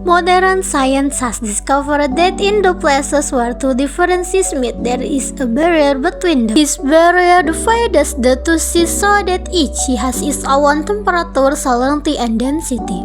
Modern science has discovered that in the places where two different seas meet, there is a barrier between them. This barrier divides the two seas so that each sea has its own temperature, salinity, and density.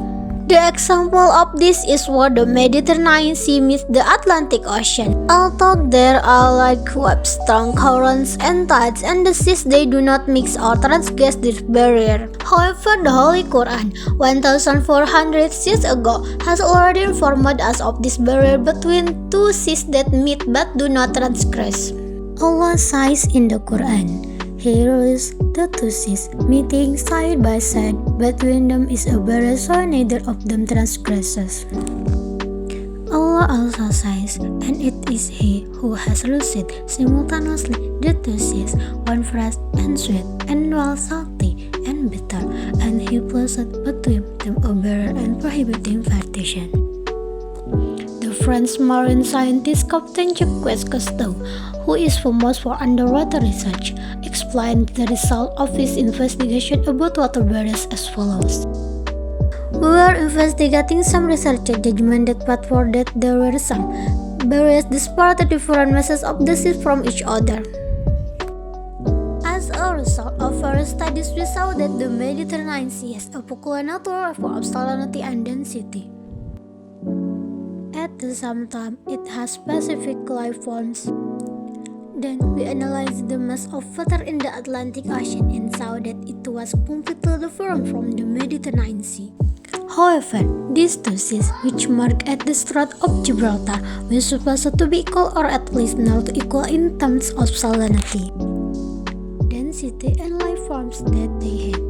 The example of this is where the Mediterranean Sea meets the Atlantic Ocean. Although there are like waves, strong currents, and tides, and the seas they do not mix or transgress this barrier. However, the Holy Quran, 1,400 years ago, has already informed us of this barrier between two seas that meet but do not transgress. Allah says in the Quran, "Here is the two seas meeting side by side. Between them is a barrier so neither of them transgresses." Allah also says, "And it is He who has loosed simultaneously the two seas, one fresh and sweet, and one salty and bitter, and He placed between them a barrier and prohibiting partition." The French marine scientist Captain Jacques Cousteau, who is famous for underwater research, explained the result of his investigation about water barriers as follows. "We were investigating some researcher judgment that found that there were some barriers that separated different masses of the sea from each other. As a result of various studies, we saw that the Mediterranean Sea has a peculiar natural form of salinity and density. At the same time, it has specific life forms. Then we analyzed the mass of water in the Atlantic Ocean and saw that it was completely different from the Mediterranean Sea. However, these two seas, which mark at the Strait of Gibraltar, were supposed to be equal or at least not equal in terms of salinity, density, and life forms that they had.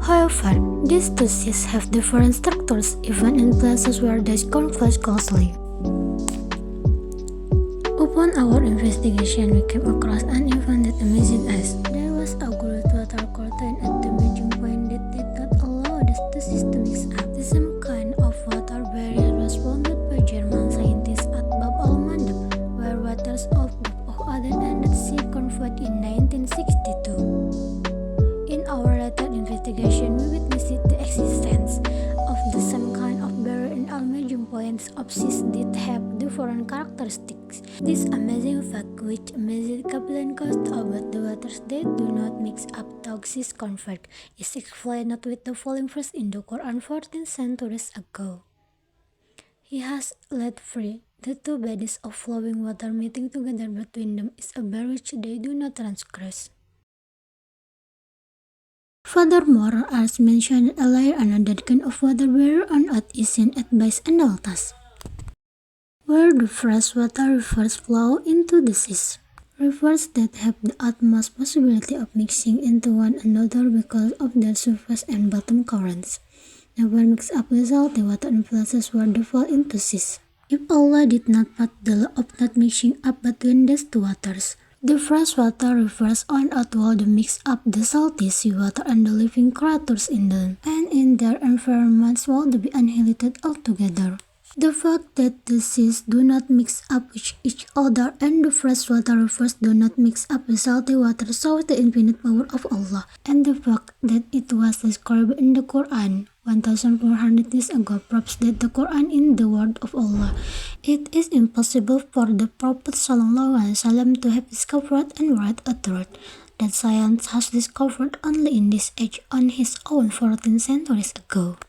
However, these two seas have different structures even in places where they converge closely. Upon our investigation, we came across an event that amazed us. There was a great water curtain at the merging point that did not allow the two seas to mix up. The same kind of water barrier was founded by German scientists at Bab al-Mandab, where waters of Gulf of Aden and the Sea converged in 1962. In our later investigation, we witnessed the existence of the same kind of barrier in all merging points of seas that have different characteristics. This amazing fact, which amazed Captain Cousteau about the waters that do not mix up toxic convert, is explained with the following verse in the Quran 14 centuries ago. "He has let free the two bodies of flowing water meeting together between them is a barrier which they do not transgress." Furthermore, as mentioned earlier, another kind of water barrier on Earth is seen at bays and deltas, where the freshwater rivers flow into the seas. Rivers that have the utmost possibility of mixing into one another because of their surface and bottom currents never mix up with salty water in places where they fall into seas. If Allah did not put the law of not mixing up between these two waters, the freshwater rivers on Earth would mix up the salty seawater and the living creatures in them, and in their environments would be annihilated altogether. The fact that the seas do not mix up with each other and the freshwater rivers do not mix up with salty water shows the infinite power of Allah, and the fact that it was described in the Quran 1,400 years ago proves that the Quran is the word of Allah. It is impossible for the Prophet ﷺ to have discovered and write a truth that science has discovered only in this age on his own 14 centuries ago.